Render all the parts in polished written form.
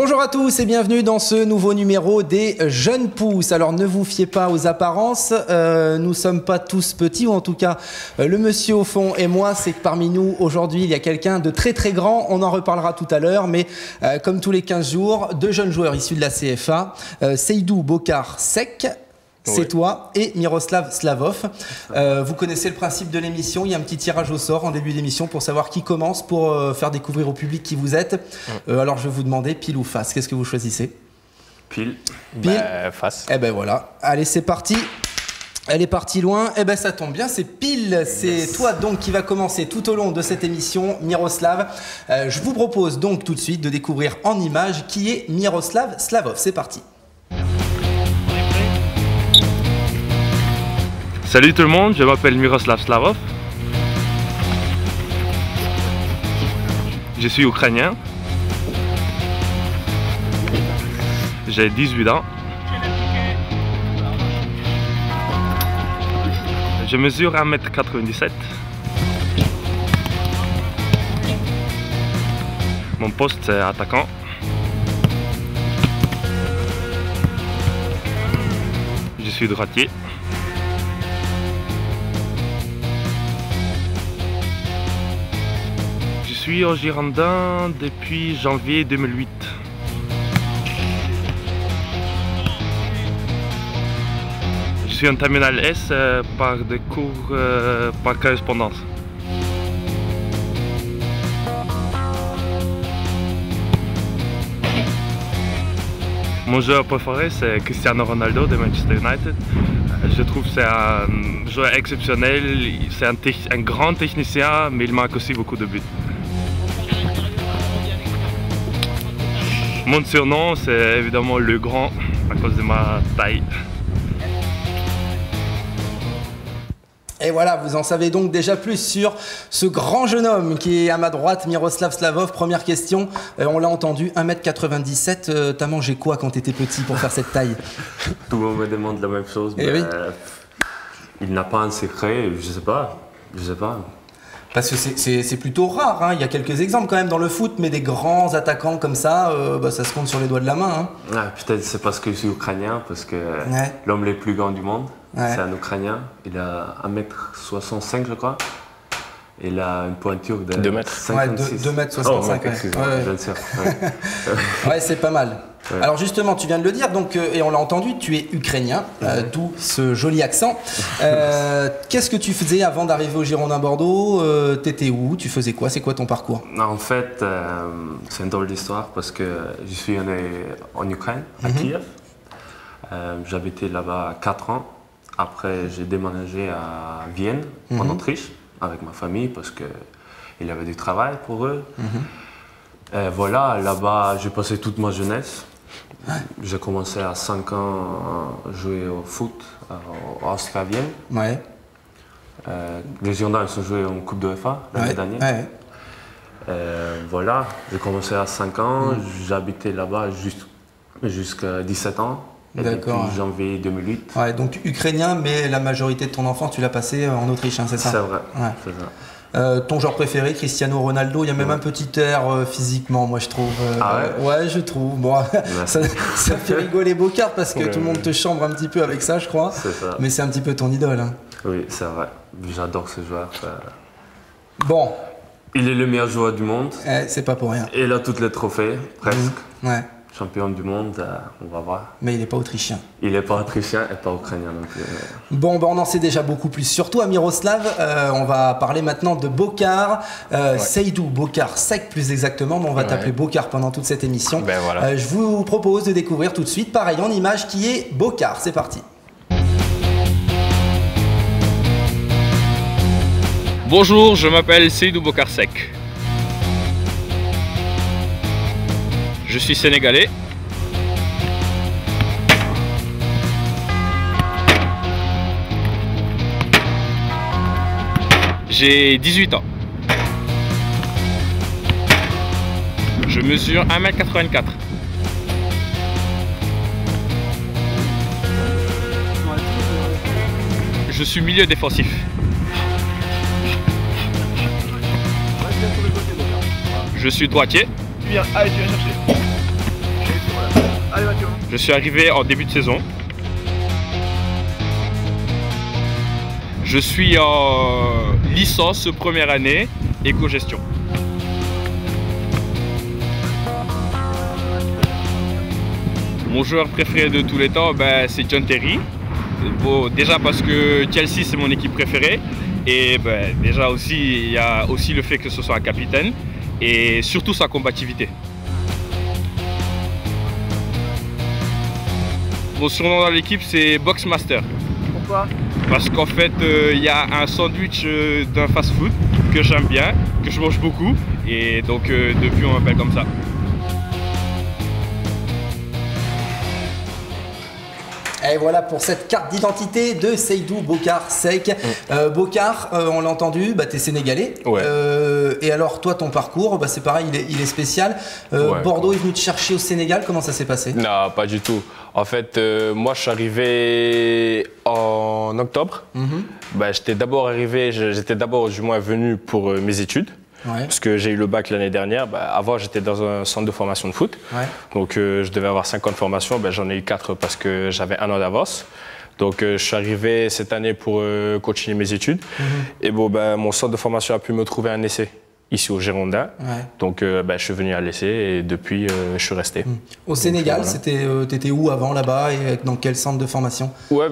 Bonjour à tous et bienvenue dans ce nouveau numéro des Jeunes Pousses. Alors ne vous fiez pas aux apparences, nous sommes pas tous petits, ou en tout cas le monsieur au fond et moi, c'est que parmi nous aujourd'hui il y a quelqu'un de très très grand, on en reparlera tout à l'heure, mais comme tous les 15 jours, deux jeunes joueurs issus de la CFA, Seydou Bokar Sek. C'est toi et Miroslav Slavov. Vous connaissez le principe de l'émission. Il y a un petit tirage au sort en début d'émission pour savoir qui commence, pour faire découvrir au public qui vous êtes. Alors je vais vous demander pile ou face. Qu'est-ce que vous choisissez? Pile. Pile. Face. Eh ben voilà. Allez, c'est parti. Elle est partie loin. Eh ben ça tombe bien, c'est pile. C'est toi donc qui va commencer tout au long de cette émission, Miroslav. Je vous propose donc tout de suite de découvrir en images qui est Miroslav Slavov. C'est parti. Salut tout le monde, je m'appelle Miroslav Slavov. Je suis ukrainien. J'ai 18 ans. Je mesure 1m97. Mon poste c'est attaquant. Je suis droitier. Je suis au Girondin depuis janvier 2008. Je suis en terminale S par des cours par correspondance. Mon joueur préféré c'est Cristiano Ronaldo de Manchester United. Je trouve que c'est un joueur exceptionnel, c'est un grand technicien mais il marque aussi beaucoup de buts. Mon surnom c'est évidemment le grand à cause de ma taille. Et voilà, vous en savez donc déjà plus sur ce grand jeune homme qui est à ma droite, Miroslav Slavov. Première question, on l'a entendu, 1m97, t'as mangé quoi quand t'étais petit pour faire cette taille? Tout le monde me demande la même chose, mais oui. Il n'a pas un secret, je sais pas. Parce que c'est plutôt rare, hein. Il y a quelques exemples quand même dans le foot, mais des grands attaquants comme ça, ça se compte sur les doigts de la main. Hein. Ah, peut-être c'est parce que je suis ukrainien, parce que l'homme le plus grand du monde, c'est un Ukrainien. Il a 1m65 je crois. Il a une pointure de 2 mètres. 56. 2m65. Ouais, c'est pas mal. Ouais. Alors justement, tu viens de le dire, donc, et on l'a entendu, tu es ukrainien, d'où ce joli accent. Qu'est-ce que tu faisais avant d'arriver au Girondin Bordeaux? T'étais où? Tu faisais quoi? C'est quoi ton parcours? En fait, c'est une drôle d'histoire parce que je suis né en Ukraine, à Kiev. J'habitais là-bas 4 ans. Après, j'ai déménagé à Vienne, en Autriche, avec ma famille parce qu'il y avait du travail pour eux. Voilà, là-bas, j'ai passé toute ma jeunesse. J'ai commencé à 5 ans à jouer au foot à Austria Vienne. Ouais. Les Girondins se jouaient en Coupe de UEFA l'année dernière. Voilà, j'ai commencé à 5 ans, j'habitais là-bas jusqu'à 17 ans. Depuis janvier 2008. Ouais, donc ukrainien, mais la majorité de ton enfance, tu l'as passé en Autriche, hein, c'est ça? C'est vrai, c'est ça. Ton joueur préféré, Cristiano Ronaldo, il y a même un petit air physiquement, moi je trouve. Ouais, je trouve. Bon, ça fait rigoler Bokar parce que tout le monde te chambre un petit peu avec ça, je crois. C'est ça. Mais c'est un petit peu ton idole. Hein. Oui, c'est vrai. J'adore ce joueur. Bon. Il est le meilleur joueur du monde. C'est pas pour rien. Il a tous les trophées, presque. Ouais. Champion du monde, on va voir. Mais il n'est pas autrichien. Il n'est pas autrichien et pas ukrainien non plus. Bon, on en sait déjà beaucoup plus sur toi, Miroslav. On va parler maintenant de Bokar, Seydou Bokar Sek plus exactement, mais on va t'appeler Bokar pendant toute cette émission. Ben voilà. Je vous propose de découvrir tout de suite, pareil en image, qui est Bokar. C'est parti. Bonjour, je m'appelle Seydou Bokar Sek. Je suis sénégalais. J'ai 18 ans. Je mesure 1m84. Je suis milieu défensif. Je suis droitier. Allez, tu viens chercher. Je suis arrivé en début de saison. Je suis en licence première année, éco-gestion. Mon joueur préféré de tous les temps, c'est John Terry. Bon, déjà parce que Chelsea, c'est mon équipe préférée. Et déjà aussi, il y a aussi le fait que ce soit un capitaine. Et surtout sa combativité. Mon surnom dans l'équipe, c'est Boxmaster. Pourquoi? Parce qu'en fait, il y a un sandwich d'un fast-food que j'aime bien, que je mange beaucoup. Et donc, depuis, on m'appelle comme ça. Et voilà pour cette carte d'identité de Seydou Bokar Seck. Bokar, on l'a entendu, tu es sénégalais. Ouais. Et alors toi, ton parcours, c'est pareil, il est spécial. Ouais, Bordeaux est venu te chercher au Sénégal, comment ça s'est passé? Non, pas du tout. En fait, moi, je suis arrivé en octobre. J'étais d'abord du moins venu pour mes études. Ouais. Parce que j'ai eu le bac l'année dernière. Avant, j'étais dans un centre de formation de foot. Ouais. Donc, je devais avoir 50 formations. J'en ai eu 4 parce que j'avais un an d'avance. Donc, je suis arrivé cette année pour continuer mes études. Et mon centre de formation a pu me trouver un essai ici au Girondin. Ouais. Donc, je suis venu à l'essai et depuis, je suis resté. Au Sénégal, t'étais où avant là-bas et dans quel centre de formation? Ouais,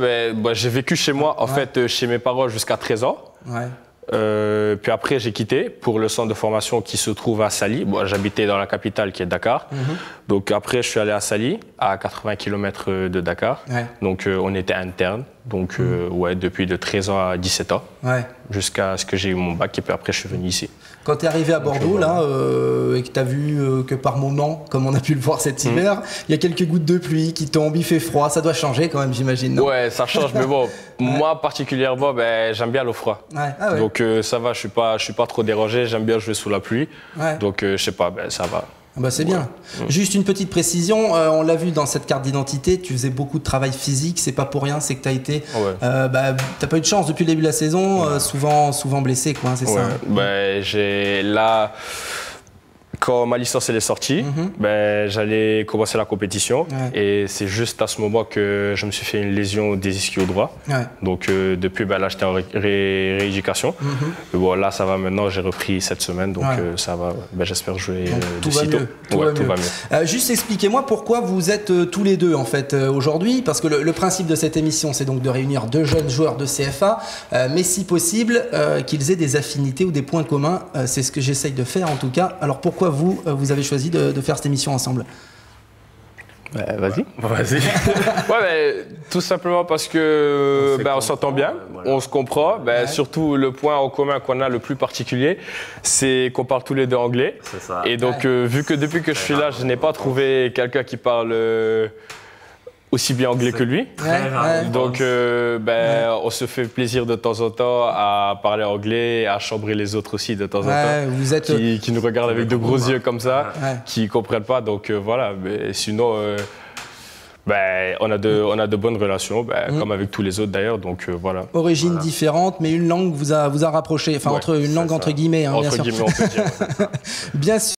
j'ai vécu chez moi, en fait, chez mes parents jusqu'à 13 ans. Ouais. Puis après, j'ai quitté pour le centre de formation qui se trouve à Saly. J'habitais dans la capitale qui est Dakar. Donc après, je suis allé à Saly, à 80 km de Dakar. Ouais. Donc on était interne. Donc depuis de 13 ans à 17 ans, jusqu'à ce que j'ai eu mon bac. Et puis après, je suis venu ici. Quand tu es arrivé à Bordeaux, et que tu as vu que par moment, comme on a pu le voir cet hiver, il y a quelques gouttes de pluie qui tombent, il fait froid, ça doit changer quand même, j'imagine. Ouais, ça change, mais bon, moi particulièrement, j'aime bien l'eau froide. Ouais. Ah ouais. Donc ça va, je suis pas trop dérangé, j'aime bien jouer sous la pluie. Ouais. Donc je sais pas, ça va. C'est bien. Juste une petite précision, on l'a vu dans cette carte d'identité, tu faisais beaucoup de travail physique, c'est pas pour rien, c'est que tu as été. T'as pas eu de chance depuis le début de la saison, souvent blessé, quoi, c'est ça. J'ai là. Quand ma licence elle est sortie, j'allais commencer la compétition et c'est juste à ce moment que je me suis fait une lésion des ischios droits. Donc depuis là j'étais en rééducation. Là ça va maintenant, j'ai repris cette semaine donc ça va. J'espère jouer de sitôt. Tout va mieux. Juste expliquez-moi pourquoi vous êtes tous les deux en fait aujourd'hui, parce que le principe de cette émission c'est donc de réunir deux jeunes joueurs de CFA, mais si possible qu'ils aient des affinités ou des points communs. C'est ce que j'essaye de faire en tout cas. Alors pourquoi vous avez choisi de faire cette émission ensemble? Vas-y. Tout simplement parce que on s'entend bien, on se comprend. Surtout le point en commun qu'on a le plus particulier, c'est qu'on parle tous les deux anglais. C'est ça. Et donc vu que depuis que je suis là, je n'ai pas trouvé quelqu'un qui parle aussi bien anglais que lui. Donc on se fait plaisir de temps en temps à parler anglais, à chambrer les autres aussi de temps en temps. Vous êtes... qui nous regardent avec de gros yeux comme ça, qui ne comprennent pas. Donc voilà, mais sinon on a de bonnes relations, comme avec tous les autres d'ailleurs. Donc voilà. Origine différente, mais une langue vous a rapproché, entre une langue entre guillemets, bien sûr. Entre guillemets, on peut dire. Bien sûr.